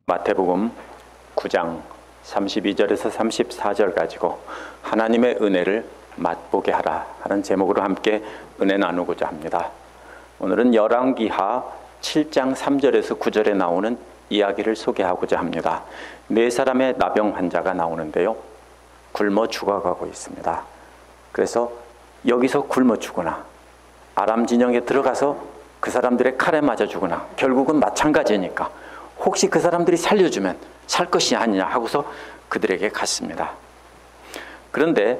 마태복음 9장 32절에서 34절 가지고 하나님의 은혜를 맛보게 하라 하는 제목으로 함께 은혜 나누고자 합니다. 오늘은 열왕기하 7장 3절에서 9절에 나오는 이야기를 소개하고자 합니다. 네 사람의 나병 환자가 나오는데요, 굶어 죽어가고 있습니다. 그래서 여기서 굶어 죽거나 아람 진영에 들어가서 그 사람들의 칼에 맞아 죽거나 결국은 마찬가지니까 혹시 그 사람들이 살려주면 살 것이 아니냐 하고서 그들에게 갔습니다. 그런데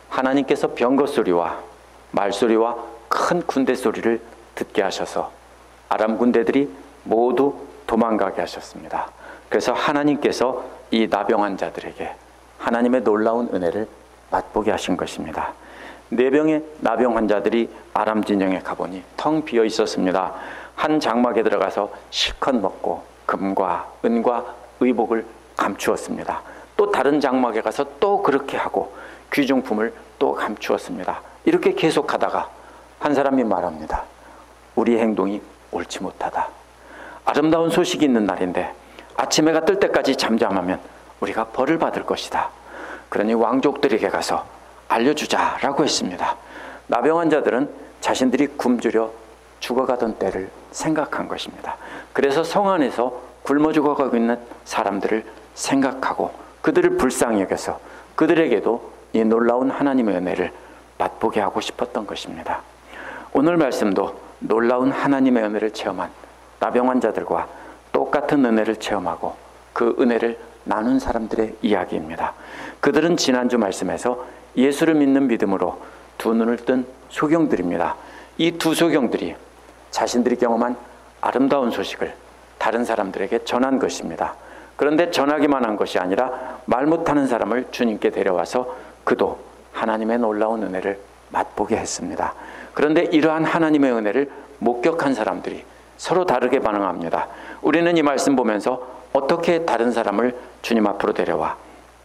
하나님께서 병거 소리와 말소리와 큰 군대 소리를 듣게 하셔서 아람 군대들이 모두 도망가게 하셨습니다. 그래서 하나님께서 이 나병 환자들에게 하나님의 놀라운 은혜를 맛보게 하신 것입니다. 네 병의 나병 환자들이 아람 진영에 가보니 텅 비어 있었습니다. 한 장막에 들어가서 실컷 먹고 금과 은과 의복을 감추었습니다. 또 다른 장막에 가서 또 그렇게 하고 귀중품을 또 감추었습니다. 이렇게 계속하다가 한 사람이 말합니다. 우리 행동이 옳지 못하다. 아름다운 소식이 있는 날인데 아침 해가 뜰 때까지 잠잠하면 우리가 벌을 받을 것이다. 그러니 왕족들에게 가서 알려주자라고 했습니다. 나병 환자들은 자신들이 굶주려 죽어가던 때를 생각한 것입니다. 그래서 성 안에서 굶어 죽어가고 있는 사람들을 생각하고 그들을 불쌍히 여겨서 그들에게도 이 놀라운 하나님의 은혜를 맛보게 하고 싶었던 것입니다. 오늘 말씀도 놀라운 하나님의 은혜를 체험한 나병 환자들과 똑같은 은혜를 체험하고 그 은혜를 나눈 사람들의 이야기입니다. 그들은 지난주 말씀에서 예수를 믿는 믿음으로 두 눈을 뜬 소경들입니다. 이 두 소경들이 자신들이 경험한 아름다운 소식을 다른 사람들에게 전한 것입니다. 그런데 전하기만 한 것이 아니라 말 못하는 사람을 주님께 데려와서 그도 하나님의 놀라운 은혜를 맛보게 했습니다. 그런데 이러한 하나님의 은혜를 목격한 사람들이 서로 다르게 반응합니다. 우리는 이 말씀 보면서 어떻게 다른 사람을 주님 앞으로 데려와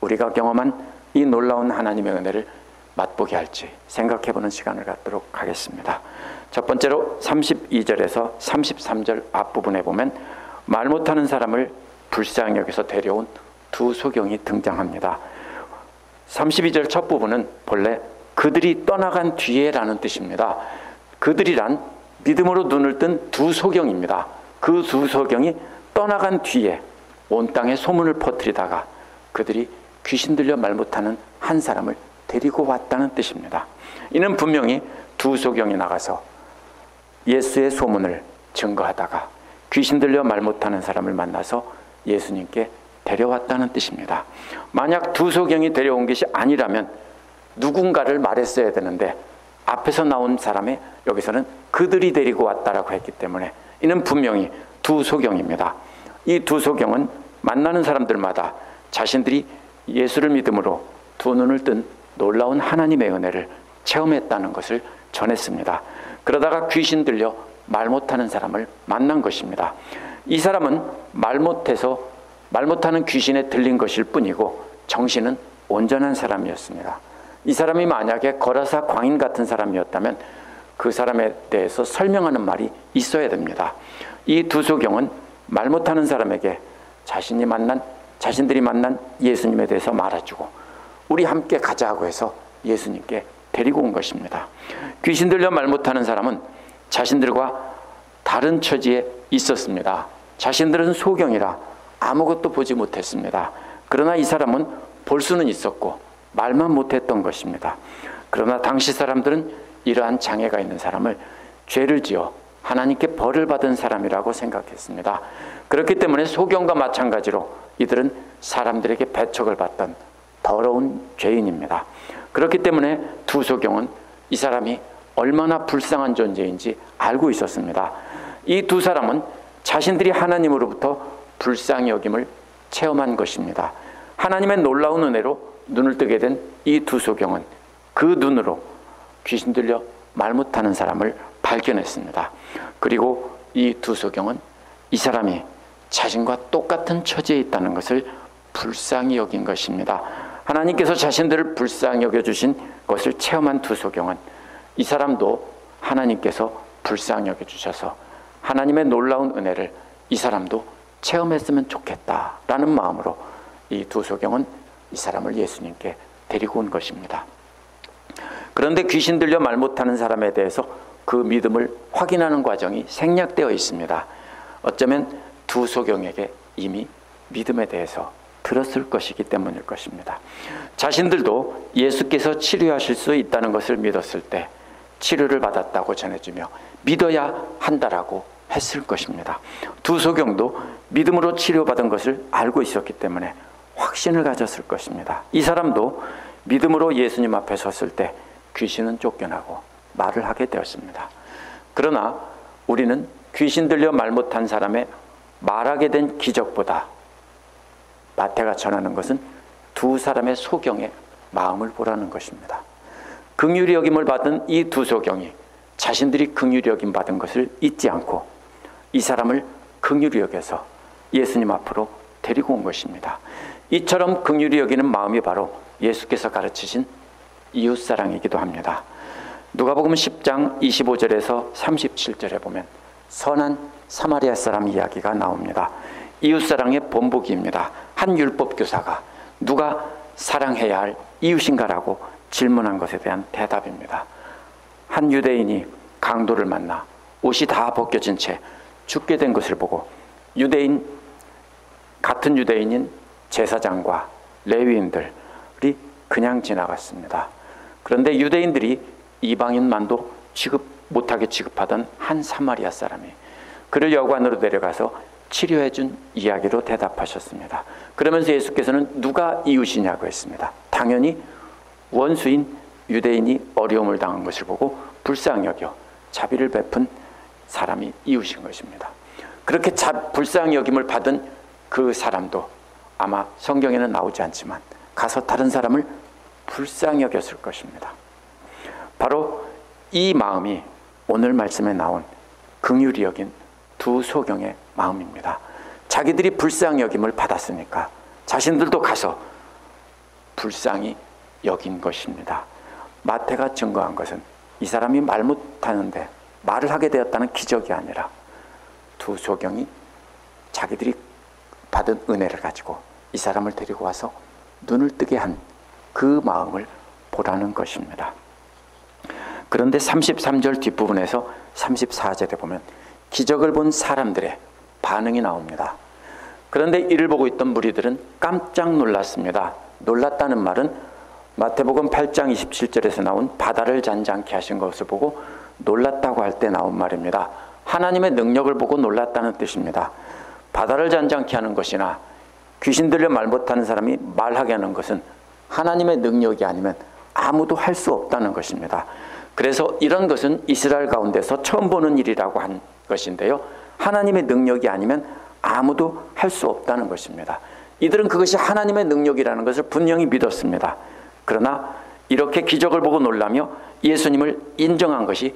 우리가 경험한 이 놀라운 하나님의 은혜를 맛보게 할지 생각해보는 시간을 갖도록 하겠습니다. 첫 번째로 32절에서 33절 앞부분에 보면 말 못하는 사람을 불쌍히 여기서 데려온 두 소경이 등장합니다. 32절 첫 부분은 본래 그들이 떠나간 뒤에라는 뜻입니다. 그들이란 믿음으로 눈을 뜬 두 소경입니다. 그 두 소경이 떠나간 뒤에 온 땅에 소문을 퍼뜨리다가 그들이 귀신 들려 말 못하는 한 사람을 데리고 왔다는 뜻입니다. 이는 분명히 두 소경이 나가서 예수의 소문을 증거하다가 귀신 들려 말 못하는 사람을 만나서 예수님께 데려왔다는 뜻입니다. 만약 두 소경이 데려온 것이 아니라면 누군가를 말했어야 되는데 앞에서 나온 사람이 여기서는 그들이 데리고 왔다라고 했기 때문에 이는 분명히 두 소경입니다. 이 두 소경은 만나는 사람들마다 자신들이 예수를 믿음으로 두 눈을 뜬 놀라운 하나님의 은혜를 체험했다는 것을 전했습니다. 그러다가 귀신 들려 말 못하는 사람을 만난 것입니다. 이 사람은 말 못하는 귀신에 들린 것일 뿐이고 정신은 온전한 사람이었습니다. 이 사람이 만약에 거라사 광인 같은 사람이었다면 그 사람에 대해서 설명하는 말이 있어야 됩니다. 이 두 소경은 말 못하는 사람에게 자신들이 만난 예수님에 대해서 말해주고 우리 함께 가자고 해서 예수님께 데리고 온 것입니다. 귀신 들려 말 못하는 사람은 자신들과 다른 처지에 있었습니다. 자신들은 소경이라 아무것도 보지 못했습니다. 그러나 이 사람은 볼 수는 있었고 말만 못했던 것입니다. 그러나 당시 사람들은 이러한 장애가 있는 사람을 죄를 지어 하나님께 벌을 받은 사람이라고 생각했습니다. 그렇기 때문에 소경과 마찬가지로 이들은 사람들에게 배척을 받던 더러운 죄인입니다. 그렇기 때문에 두 소경은 이 사람이 얼마나 불쌍한 존재인지 알고 있었습니다. 이 두 사람은 자신들이 하나님으로부터 불쌍히 여김을 체험한 것입니다. 하나님의 놀라운 은혜로 눈을 뜨게 된 이 두 소경은 그 눈으로 귀신 들려 말 못하는 사람을 발견했습니다. 그리고 이 두 소경은 이 사람이 자신과 똑같은 처지에 있다는 것을 불쌍히 여긴 것입니다. 하나님께서 자신들을 불쌍히 여겨주신 것을 체험한 두 소경은 이 사람도 하나님께서 불쌍히 여겨주셔서 하나님의 놀라운 은혜를 이 사람도 체험했으면 좋겠다라는 마음으로 이 두 소경은 이 사람을 예수님께 데리고 온 것입니다. 그런데 귀신 들려 말 못하는 사람에 대해서 그 믿음을 확인하는 과정이 생략되어 있습니다. 어쩌면 두 소경에게 이미 믿음에 대해서 들었을 것이기 때문일 것입니다. 자신들도 예수께서 치료하실 수 있다는 것을 믿었을 때 치료를 받았다고 전해주며 믿어야 한다라고 했을 것입니다. 두 소경도 믿음으로 치료받은 것을 알고 있었기 때문에 확신을 가졌을 것입니다. 이 사람도 믿음으로 예수님 앞에 섰을 때 귀신은 쫓겨나고 말을 하게 되었습니다. 그러나 우리는 귀신 들려 말 못한 사람의 말하게 된 기적보다 마태가 전하는 것은 두 사람의 소경의 마음을 보라는 것입니다. 긍휼히 여김을 받은 이 두 소경이 자신들이 긍휼히 여김 받은 것을 잊지 않고 이 사람을 긍휼히 여겨서 예수님 앞으로 데리고 온 것입니다. 이처럼 긍휼히 여기는 마음이 바로 예수께서 가르치신 이웃사랑이기도 합니다. 누가복음 10장 25절에서 37절에 보면 선한 사마리아 사람 이야기가 나옵니다. 이웃사랑의 본보기입니다. 한 율법교사가 누가 사랑해야 할 이웃인가라고 질문한 것에 대한 대답입니다. 한 유대인이 강도를 만나 옷이 다 벗겨진 채 죽게 된 것을 보고 같은 유대인인 제사장과 레위인들이 그냥 지나갔습니다. 그런데 유대인들이 이방인만도 취급 못하게 취급하던 한 사마리아 사람이 그를 여관으로 데려가서 치료해 준 이야기로 대답하셨습니다. 그러면서 예수께서는 누가 이웃이냐고 했습니다. 당연히 원수인 유대인이 어려움을 당한 것을 보고 불쌍히 여겨 자비를 베푼 사람이 이웃인 것입니다. 그렇게 불쌍히 여김을 받은 그 사람도 아마 성경에는 나오지 않지만 가서 다른 사람을 불쌍히 여겼을 것입니다. 바로 이 마음이 오늘 말씀에 나온 긍휼히 여긴 두 소경의 마음입니다. 자기들이 불쌍히 여김을 받았으니까 자신들도 가서 불쌍히 여긴 것입니다. 마태가 증거한 것은 이 사람이 말 못하는데 말을 하게 되었다는 기적이 아니라 두 소경이 자기들이 받은 은혜를 가지고 이 사람을 데리고 와서 눈을 뜨게 한 그 마음을 보라는 것입니다. 그런데 33절 뒷부분에서 34절에 보면 기적을 본 사람들의 반응이 나옵니다. 그런데 이를 보고 있던 무리들은 깜짝 놀랐습니다. 놀랐다는 말은 마태복음 8장 27절에서 나온 바다를 잔잔케 하신 것을 보고 놀랐다고 할 때 나온 말입니다. 하나님의 능력을 보고 놀랐다는 뜻입니다. 바다를 잔잔케 하는 것이나 귀신 들려 말 못하는 사람이 말하게 하는 것은 하나님의 능력이 아니면 아무도 할 수 없다는 것입니다. 그래서 이런 것은 이스라엘 가운데서 처음 보는 일이라고 한 것인데요. 하나님의 능력이 아니면 아무도 할 수 없다는 것입니다. 이들은 그것이 하나님의 능력이라는 것을 분명히 믿었습니다. 그러나 이렇게 기적을 보고 놀라며 예수님을 인정한 것이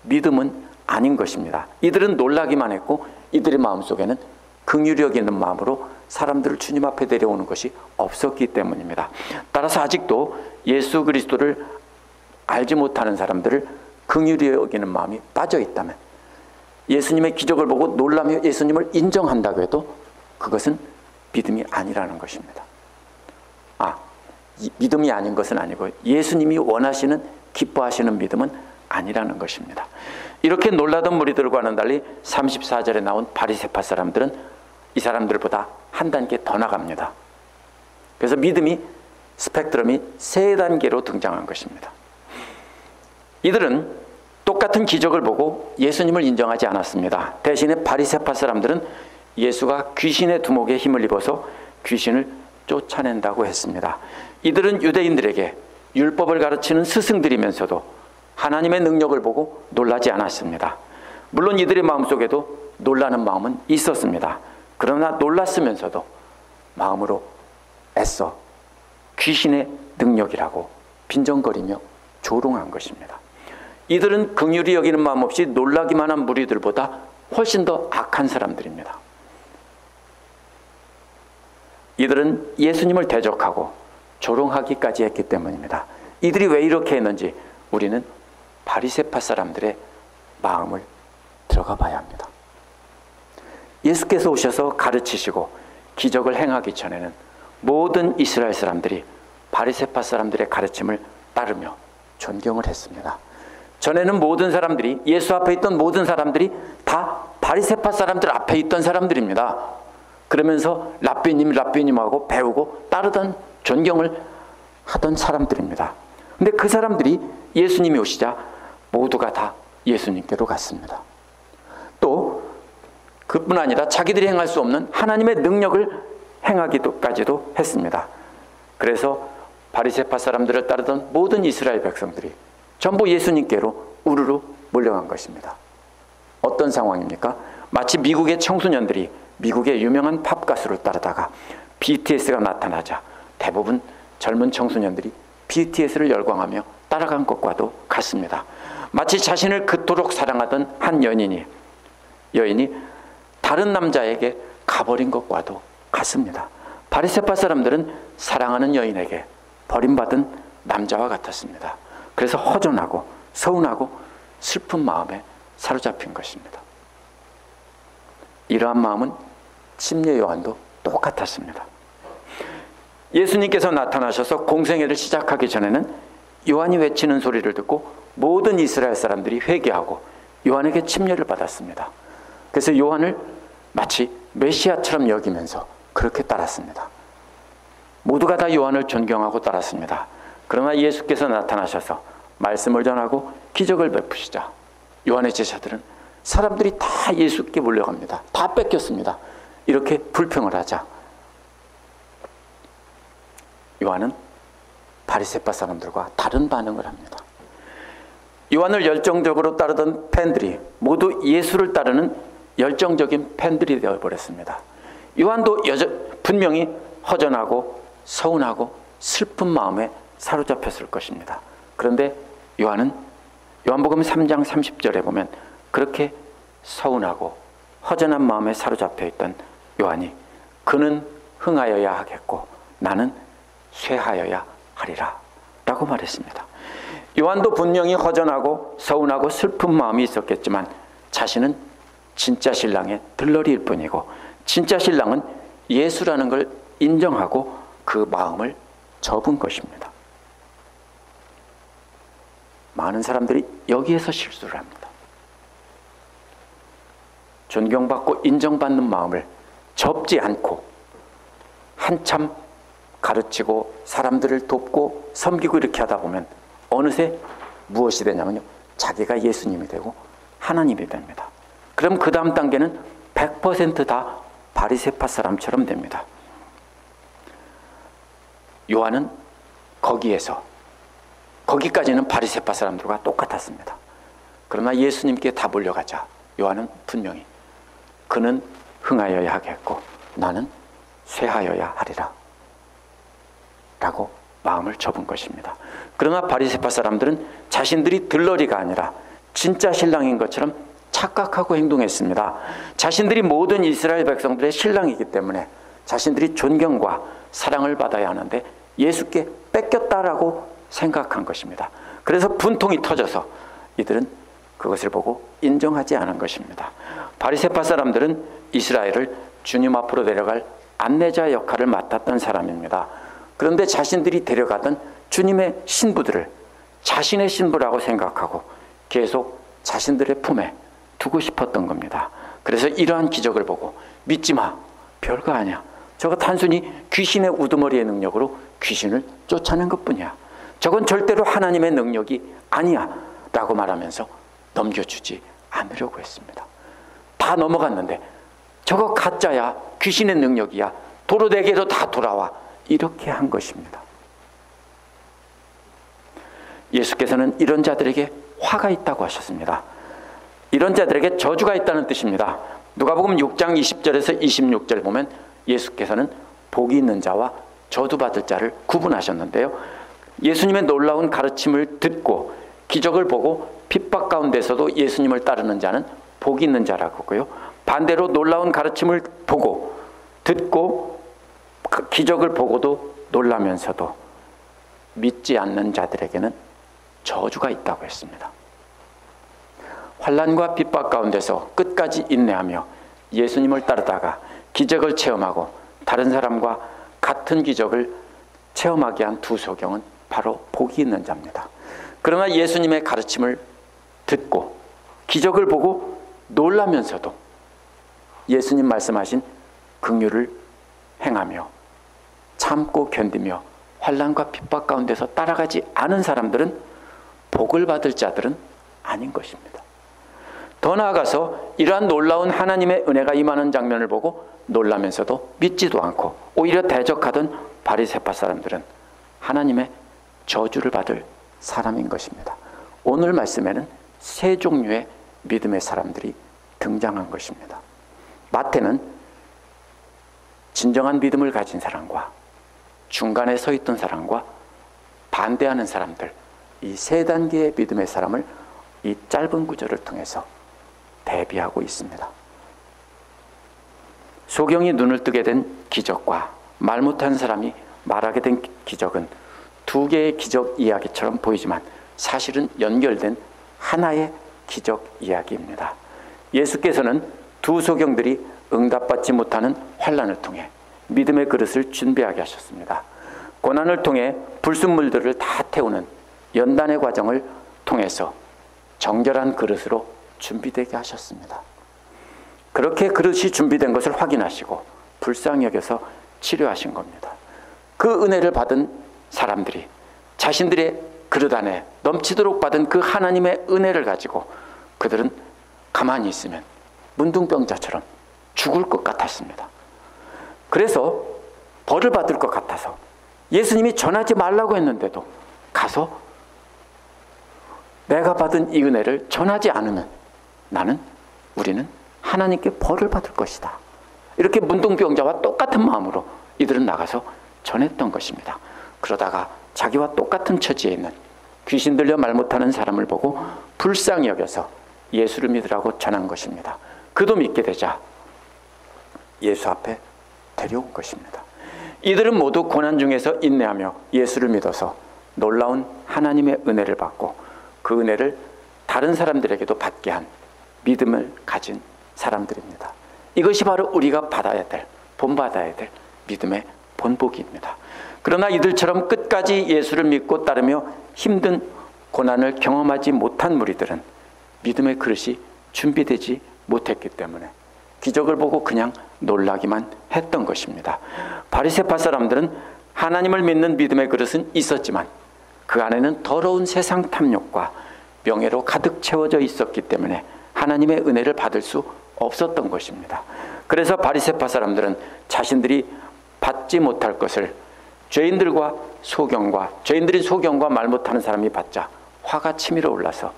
믿음은 아닌 것입니다. 이들은 놀라기만 했고 이들의 마음속에는 긍휼히 여기는 마음으로 사람들을 주님 앞에 데려오는 것이 없었기 때문입니다. 따라서 아직도 예수 그리스도를 알지 못하는 사람들을 긍휼히 여기는 마음이 빠져 있다면 예수님의 기적을 보고 놀라며 예수님을 인정한다고 해도 그것은 믿음이 아니라는 것입니다. 믿음이 아닌 것은 아니고 예수님이 원하시는 기뻐하시는 믿음은 아니라는 것입니다. 이렇게 놀라던 무리들과는 달리 34절에 나온 바리새파 사람들은 이 사람들보다 한 단계 더 나갑니다. 그래서 믿음이 스펙트럼이 세 단계로 등장한 것입니다. 이들은 똑같은 기적을 보고 예수님을 인정하지 않았습니다. 대신에 바리새파 사람들은 예수가 귀신의 두목에 힘을 입어서 귀신을 쫓아낸다고 했습니다. 이들은 유대인들에게 율법을 가르치는 스승들이면서도 하나님의 능력을 보고 놀라지 않았습니다. 물론 이들의 마음속에도 놀라는 마음은 있었습니다. 그러나 놀랐으면서도 마음으로 애써 귀신의 능력이라고 빈정거리며 조롱한 것입니다. 이들은 긍휼히 여기는 마음 없이 놀라기만 한 무리들보다 훨씬 더 악한 사람들입니다. 이들은 예수님을 대적하고 조롱하기까지 했기 때문입니다. 이들이 왜 이렇게 했는지 우리는 바리새파 사람들의 마음을 들어가 봐야 합니다. 예수께서 오셔서 가르치시고 기적을 행하기 전에는 모든 이스라엘 사람들이 바리새파 사람들의 가르침을 따르며 존경을 했습니다. 전에는 모든 사람들이, 예수 앞에 있던 모든 사람들이 다 바리새파 사람들 앞에 있던 사람들입니다. 그러면서 랍비님하고 배우고 따르던, 존경을 하던 사람들입니다. 근데 그 사람들이 예수님이 오시자 모두가 다 예수님께로 갔습니다. 또 그뿐 아니라 자기들이 행할 수 없는 하나님의 능력을 행하기까지도 했습니다. 그래서 바리새파 사람들을 따르던 모든 이스라엘 백성들이 전부 예수님께로 우르르 몰려간 것입니다. 어떤 상황입니까? 마치 미국의 청소년들이 미국의 유명한 팝 가수를 따르다가 BTS가 나타나자 대부분 젊은 청소년들이 BTS를 열광하며 따라간 것과도 같습니다. 마치 자신을 그토록 사랑하던 한 여인이 다른 남자에게 가버린 것과도 같습니다. 바리새파 사람들은 사랑하는 여인에게 버림받은 남자와 같았습니다. 그래서 허전하고 서운하고 슬픈 마음에 사로잡힌 것입니다. 이러한 마음은 침례 요한도 똑같았습니다. 예수님께서 나타나셔서 공생애를 시작하기 전에는 요한이 외치는 소리를 듣고 모든 이스라엘 사람들이 회개하고 요한에게 침례를 받았습니다. 그래서 요한을 마치 메시아처럼 여기면서 그렇게 따랐습니다. 모두가 다 요한을 존경하고 따랐습니다. 그러나 예수께서 나타나셔서 말씀을 전하고 기적을 베푸시자 요한의 제자들은 사람들이 다 예수께 몰려갑니다. 다 뺏겼습니다. 이렇게 불평을 하자 요한은 바리새파 사람들과 다른 반응을 합니다. 요한을 열정적으로 따르던 팬들이 모두 예수를 따르는 열정적인 팬들이 되어버렸습니다. 요한도 분명히 허전하고 서운하고 슬픈 마음에 사로잡혔을 것입니다. 그런데 요한은 요한복음 3장 30절에 보면 그렇게 서운하고 허전한 마음에 사로잡혀 있던 요한이 그는 흥하여야 하겠고 나는 쇠하여야 하리라 라고 말했습니다. 요한도 분명히 허전하고 서운하고 슬픈 마음이 있었겠지만 자신은 진짜 신랑의 들러리일 뿐이고 진짜 신랑은 예수라는 걸 인정하고 그 마음을 접은 것입니다. 많은 사람들이 여기에서 실수를 합니다. 존경받고 인정받는 마음을 접지 않고 한참 가르치고 사람들을 돕고 섬기고 이렇게 하다 보면 어느새 무엇이 되냐면요, 자기가 예수님이 되고 하나님이 됩니다. 그럼 그 다음 단계는 100% 다 바리새파 사람처럼 됩니다. 요한은 거기까지는 바리새파 사람들과 똑같았습니다. 그러나 예수님께 다 몰려가자 요한은 분명히 그는 흥하여야 하겠고 나는 쇠하여야 하리라 라고 마음을 접은 것입니다. 그러나 바리새파 사람들은 자신들이 들러리가 아니라 진짜 신랑인 것처럼 착각하고 행동했습니다. 자신들이 모든 이스라엘 백성들의 신랑이기 때문에 자신들이 존경과 사랑을 받아야 하는데 예수께 뺏겼다라고 생각한 것입니다. 그래서 분통이 터져서 이들은 그것을 보고 인정하지 않은 것입니다. 바리새파 사람들은 이스라엘을 주님 앞으로 데려갈 안내자 역할을 맡았던 사람입니다. 그런데 자신들이 데려가던 주님의 신부들을 자신의 신부라고 생각하고 계속 자신들의 품에 두고 싶었던 겁니다. 그래서 이러한 기적을 보고 믿지 마, 별거 아니야, 저거 단순히 귀신의 우두머리의 능력으로 귀신을 쫓아낸 것뿐이야, 저건 절대로 하나님의 능력이 아니야 라고 말하면서 넘겨주지 않으려고 했습니다. 다 넘어갔는데 저거 가짜야, 귀신의 능력이야, 도로 내게로 다 돌아와, 이렇게 한 것입니다. 예수께서는 이런 자들에게 화가 있다고 하셨습니다. 이런 자들에게 저주가 있다는 뜻입니다. 누가복음 6장 20절에서 26절 보면 예수께서는 복이 있는 자와 저주받을 자를 구분하셨는데요, 예수님의 놀라운 가르침을 듣고 기적을 보고 핍박 가운데서도 예수님을 따르는 자는 복이 있는 자라고 하고요, 반대로 놀라운 가르침을 보고 듣고 기적을 보고도 놀라면서도 믿지 않는 자들에게는 저주가 있다고 했습니다. 환난과 핍박 가운데서 끝까지 인내하며 예수님을 따르다가 기적을 체험하고 다른 사람과 같은 기적을 체험하게 한 두 소경은 바로 복이 있는 자입니다. 그러나 예수님의 가르침을 듣고 기적을 보고 놀라면서도 예수님 말씀하신 긍휼을 행하며 참고 견디며 환난과 핍박 가운데서 따라가지 않은 사람들은 복을 받을 자들은 아닌 것입니다. 더 나아가서 이러한 놀라운 하나님의 은혜가 임하는 장면을 보고 놀라면서도 믿지도 않고 오히려 대적하던 바리새파 사람들은 하나님의 저주를 받을 사람인 것입니다. 오늘 말씀에는 세 종류의 믿음의 사람들이 등장한 것입니다. 마태는 진정한 믿음을 가진 사람과 중간에 서 있던 사람과 반대하는 사람들, 이 세 단계의 믿음의 사람을 이 짧은 구절을 통해서 대비하고 있습니다. 소경이 눈을 뜨게 된 기적과 말 못하는 사람이 말하게 된 기적은 두 개의 기적 이야기처럼 보이지만 사실은 연결된 하나의 기적 이야기입니다. 예수께서는 두 소경들이 응답받지 못하는 환난을 통해 믿음의 그릇을 준비하게 하셨습니다. 고난을 통해 불순물들을 다 태우는 연단의 과정을 통해서 정결한 그릇으로 준비되게 하셨습니다. 그렇게 그릇이 준비된 것을 확인하시고 불쌍히 여겨서 치료하신 겁니다. 그 은혜를 받은 사람들이 자신들의 그릇 안에 넘치도록 받은 그 하나님의 은혜를 가지고 그들은 가만히 있으면 문둥병자처럼 죽을 것 같았습니다. 그래서 벌을 받을 것 같아서 예수님이 전하지 말라고 했는데도 가서 내가 받은 이 은혜를 전하지 않으면 우리는 하나님께 벌을 받을 것이다. 이렇게 문둥병자와 똑같은 마음으로 이들은 나가서 전했던 것입니다. 그러다가 자기와 똑같은 처지에 있는 귀신 들려 말 못하는 사람을 보고 불쌍히 여겨서 예수를 믿으라고 전한 것입니다. 그도 믿게 되자 예수 앞에 데려온 것입니다. 이들은 모두 고난 중에서 인내하며 예수를 믿어서 놀라운 하나님의 은혜를 받고 그 은혜를 다른 사람들에게도 받게 한 믿음을 가진 사람들입니다. 이것이 바로 우리가 본받아야 될 믿음의 본보기입니다. 그러나 이들처럼 끝까지 예수를 믿고 따르며 힘든 고난을 경험하지 못한 무리들은 믿음의 그릇이 준비되지 못했기 때문에 기적을 보고 그냥 놀라기만 했던 것입니다. 바리새파 사람들은 하나님을 믿는 믿음의 그릇은 있었지만 그 안에는 더러운 세상 탐욕과 명예로 가득 채워져 있었기 때문에 하나님의 은혜를 받을 수 없었던 것입니다. 그래서 바리새파 사람들은 자신들이 받지 못할 것을 죄인들인 소경과 말 못하는 사람이 받자 화가 치밀어 올라서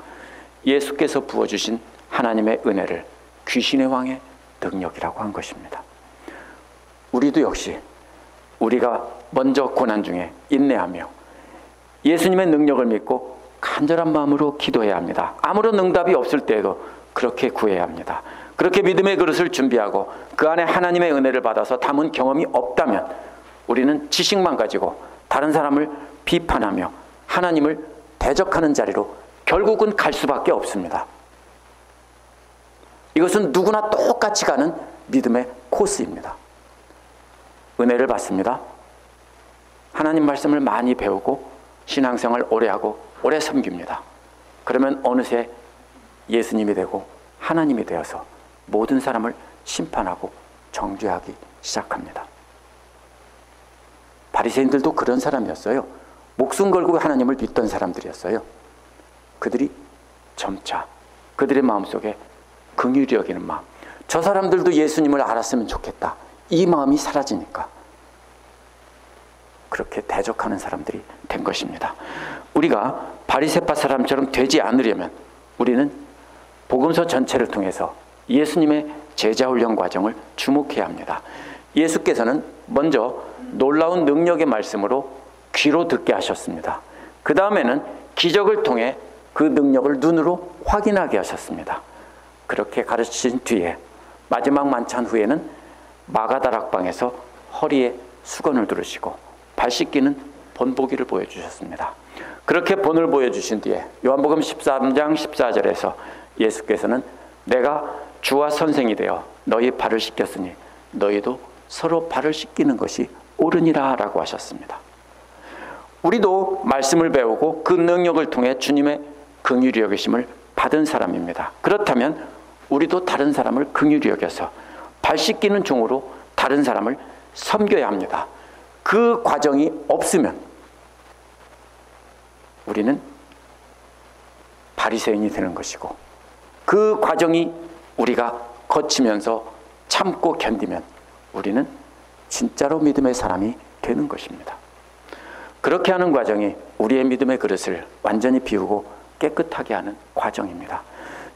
예수께서 부어주신 하나님의 은혜를 귀신의 왕의 능력이라고 한 것입니다. 우리도 역시 우리가 먼저 고난 중에 인내하며 예수님의 능력을 믿고 간절한 마음으로 기도해야 합니다. 아무런 응답이 없을 때에도 그렇게 구해야 합니다. 그렇게 믿음의 그릇을 준비하고 그 안에 하나님의 은혜를 받아서 담은 경험이 없다면 우리는 지식만 가지고 다른 사람을 비판하며 하나님을 대적하는 자리로 결국은 갈 수밖에 없습니다. 이것은 누구나 똑같이 가는 믿음의 코스입니다. 은혜를 받습니다. 하나님 말씀을 많이 배우고 신앙생활 오래 하고 오래 섬깁니다. 그러면 어느새 예수님이 되고 하나님이 되어서 모든 사람을 심판하고 정죄하기 시작합니다. 바리새인들도 그런 사람이었어요. 목숨 걸고 하나님을 믿던 사람들이었어요. 그들이 점차 그들의 마음속에 긍휼히 여기는 마음, 저 사람들도 예수님을 알았으면 좋겠다, 이 마음이 사라지니까 그렇게 대적하는 사람들이 된 것입니다. 우리가 바리새파 사람처럼 되지 않으려면 우리는 복음서 전체를 통해서 예수님의 제자훈련 과정을 주목해야 합니다. 예수께서는 먼저 놀라운 능력의 말씀으로 귀로 듣게 하셨습니다. 그 다음에는 기적을 통해 그 능력을 눈으로 확인하게 하셨습니다. 그렇게 가르치신 뒤에 마지막 만찬 후에는 마가다락방에서 허리에 수건을 두르시고 발 씻기는 본보기를 보여주셨습니다. 그렇게 본을 보여주신 뒤에 요한복음 13장 14절에서 예수께서는 내가 주와 선생이 되어 너희 발을 씻겼으니 너희도 서로 발을 씻기는 것이 옳으니라 라고 하셨습니다. 우리도 말씀을 배우고 그 능력을 통해 주님의 긍휼히 여기심을 받은 사람입니다. 그렇다면 우리도 다른 사람을 긍휼히 여겨서 발 씻기는 종으로 다른 사람을 섬겨야 합니다. 그 과정이 없으면 우리는 바리새인이 되는 것이고, 그 과정이 우리가 거치면서 참고 견디면 우리는 진짜로 믿음의 사람이 되는 것입니다. 그렇게 하는 과정이 우리의 믿음의 그릇을 완전히 비우고 깨끗하게 하는 과정입니다.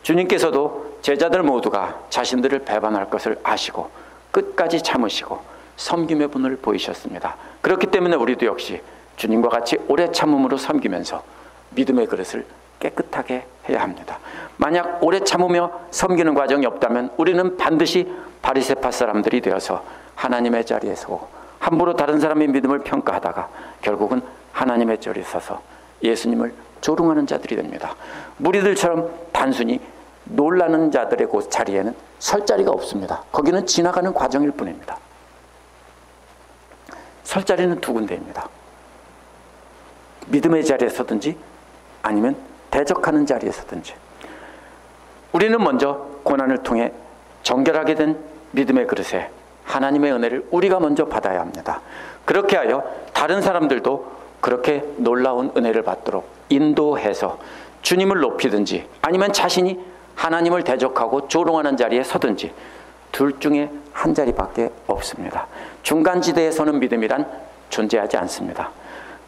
주님께서도 제자들 모두가 자신들을 배반할 것을 아시고 끝까지 참으시고 섬김의 분을 보이셨습니다. 그렇기 때문에 우리도 역시 주님과 같이 오래 참음으로 섬기면서 믿음의 그릇을 깨끗하게 해야 합니다. 만약 오래 참으며 섬기는 과정이 없다면 우리는 반드시 바리새파 사람들이 되어서 하나님의 자리에 서고 함부로 다른 사람의 믿음을 평가하다가 결국은 하나님의 자리에 서서 예수님을 조롱하는 자들이 됩니다. 무리들처럼 단순히 놀라는 자들의 그 자리에는 설 자리가 없습니다. 거기는 지나가는 과정일 뿐입니다. 설 자리는 두 군데입니다. 믿음의 자리에 서든지 아니면 대적하는 자리에 서든지. 우리는 먼저 고난을 통해 정결하게 된 믿음의 그릇에 하나님의 은혜를 우리가 먼저 받아야 합니다. 그렇게 하여 다른 사람들도 그렇게 놀라운 은혜를 받도록 인도해서 주님을 높이든지 아니면 자신이 하나님을 대적하고 조롱하는 자리에 서든지 둘 중에 한 자리밖에 없습니다. 중간지대에 서는 믿음이란 존재하지 않습니다.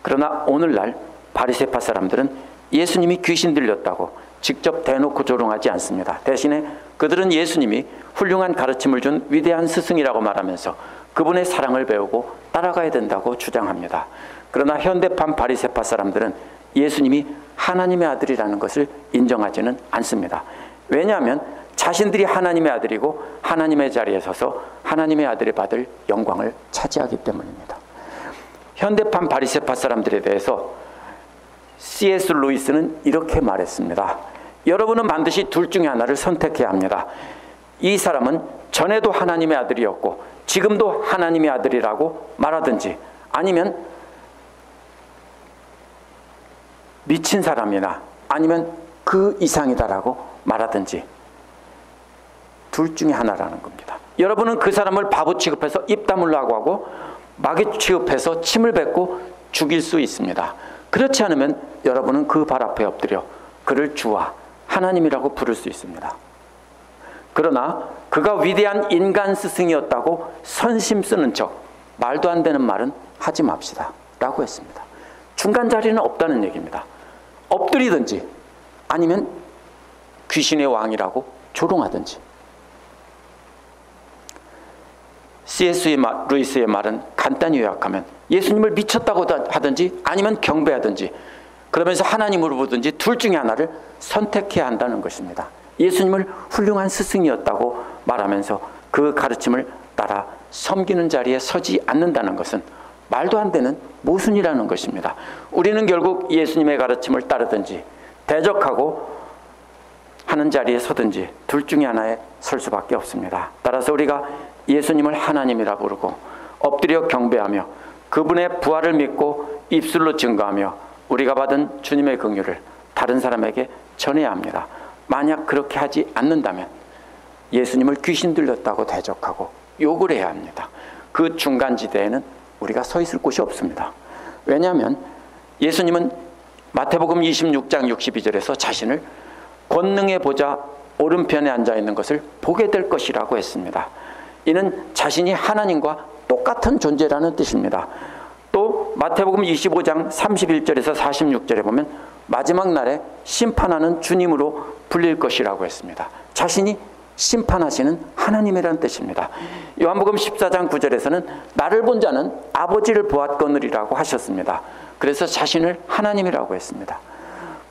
그러나 오늘날 바리새파 사람들은 예수님이 귀신 들렸다고 직접 대놓고 조롱하지 않습니다. 대신에 그들은 예수님이 훌륭한 가르침을 준 위대한 스승이라고 말하면서 그분의 사랑을 배우고 따라가야 된다고 주장합니다. 그러나 현대판 바리새파 사람들은 예수님이 하나님의 아들이라는 것을 인정하지는 않습니다. 왜냐하면 자신들이 하나님의 아들이고 하나님의 자리에 서서 하나님의 아들이 받을 영광을 차지하기 때문입니다. 현대판 바리새파 사람들에 대해서 C.S. 루이스는 이렇게 말했습니다. 여러분은 반드시 둘 중에 하나를 선택해야 합니다. 이 사람은 전에도 하나님의 아들이었고 지금도 하나님의 아들이라고 말하든지 아니면 미친 사람이나 아니면 그 이상이다라고 말하든지 둘 중에 하나라는 겁니다. 여러분은 그 사람을 바보 취급해서 입 다물라고 하고 마귀 취급해서 침을 뱉고 죽일 수 있습니다. 그렇지 않으면 여러분은 그 발 앞에 엎드려 그를 주와 하나님이라고 부를 수 있습니다. 그러나 그가 위대한 인간 스승이었다고 선심 쓰는 척 말도 안 되는 말은 하지 맙시다 라고 했습니다. 중간 자리는 없다는 얘기입니다. 엎드리든지 아니면 귀신의 왕이라고 조롱하든지. C.S. 루이스의 말은 간단히 요약하면 예수님을 미쳤다고 하든지 아니면 경배하든지 그러면서 하나님으로 부르든지 둘 중에 하나를 선택해야 한다는 것입니다. 예수님을 훌륭한 스승이었다고 말하면서 그 가르침을 따라 섬기는 자리에 서지 않는다는 것은 말도 안 되는 모순이라는 것입니다. 우리는 결국 예수님의 가르침을 따르든지 대적하고 하는 자리에 서든지 둘 중에 하나에 설 수밖에 없습니다. 따라서 우리가 예수님을 하나님이라 부르고 엎드려 경배하며 그분의 부활을 믿고 입술로 증거하며 우리가 받은 주님의 긍휼을 다른 사람에게 전해야 합니다. 만약 그렇게 하지 않는다면 예수님을 귀신 들렸다고 대적하고 욕을 해야 합니다. 그 중간지대에는 우리가 서 있을 곳이 없습니다. 왜냐하면 예수님은 마태복음 26장 62절에서 자신을 권능의 보좌 오른편에 앉아있는 것을 보게 될 것이라고 했습니다. 이는 자신이 하나님과 똑같은 존재라는 뜻입니다. 또 마태복음 25장 31절에서 46절에 보면 마지막 날에 심판하는 주님으로 불릴 것이라고 했습니다. 자신이 심판하시는 하나님이라는 뜻입니다. 요한복음 14장 9절에서는 나를 본 자는 아버지를 보았거느리라고 하셨습니다. 그래서 자신을 하나님이라고 했습니다.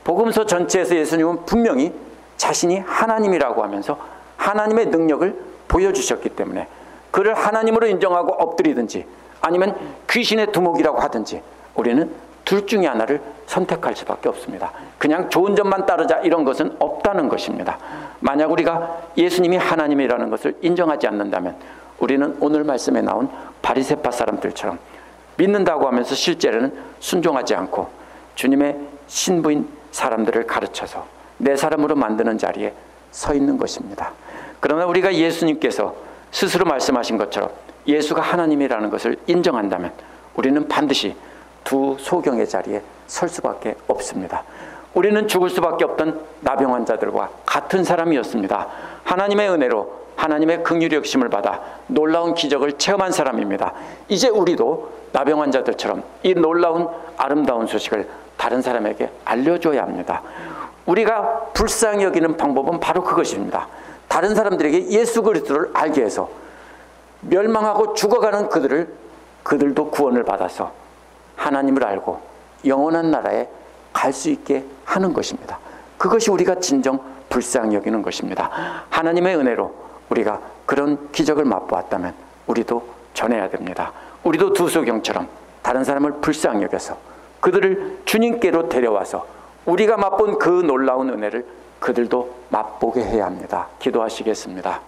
복음서 전체에서 예수님은 분명히 자신이 하나님이라고 하면서 하나님의 능력을 보여주셨기 때문에 그를 하나님으로 인정하고 엎드리든지 아니면 귀신의 두목이라고 하든지 우리는 둘 중에 하나를 선택할 수밖에 없습니다. 그냥 좋은 점만 따르자 이런 것은 없다는 것입니다. 만약 우리가 예수님이 하나님이라는 것을 인정하지 않는다면 우리는 오늘 말씀에 나온 바리새파 사람들처럼 믿는다고 하면서 실제로는 순종하지 않고 주님의 신부인 사람들을 가르쳐서 내 사람으로 만드는 자리에 서 있는 것입니다. 그러나 우리가 예수님께서 스스로 말씀하신 것처럼 예수가 하나님이라는 것을 인정한다면 우리는 반드시 두 소경의 자리에 설 수밖에 없습니다. 우리는 죽을 수밖에 없던 나병 환자들과 같은 사람이었습니다. 하나님의 은혜로 하나님의 긍휼의 역심을 받아 놀라운 기적을 체험한 사람입니다. 이제 우리도 나병 환자들처럼 이 놀라운 아름다운 소식을 다른 사람에게 알려줘야 합니다. 우리가 불쌍히 여기는 방법은 바로 그것입니다. 다른 사람들에게 예수 그리스도를 알게 해서 멸망하고 죽어가는 그들도 구원을 받아서 하나님을 알고 영원한 나라에 갈 수 있게 하는 것입니다. 그것이 우리가 진정 불쌍히 여기는 것입니다. 하나님의 은혜로 우리가 그런 기적을 맛보았다면 우리도 전해야 됩니다. 우리도 두 소경처럼 다른 사람을 불쌍히 여겨서 그들을 주님께로 데려와서 우리가 맛본 그 놀라운 은혜를 그들도 맛보게 해야 합니다. 기도하시겠습니다.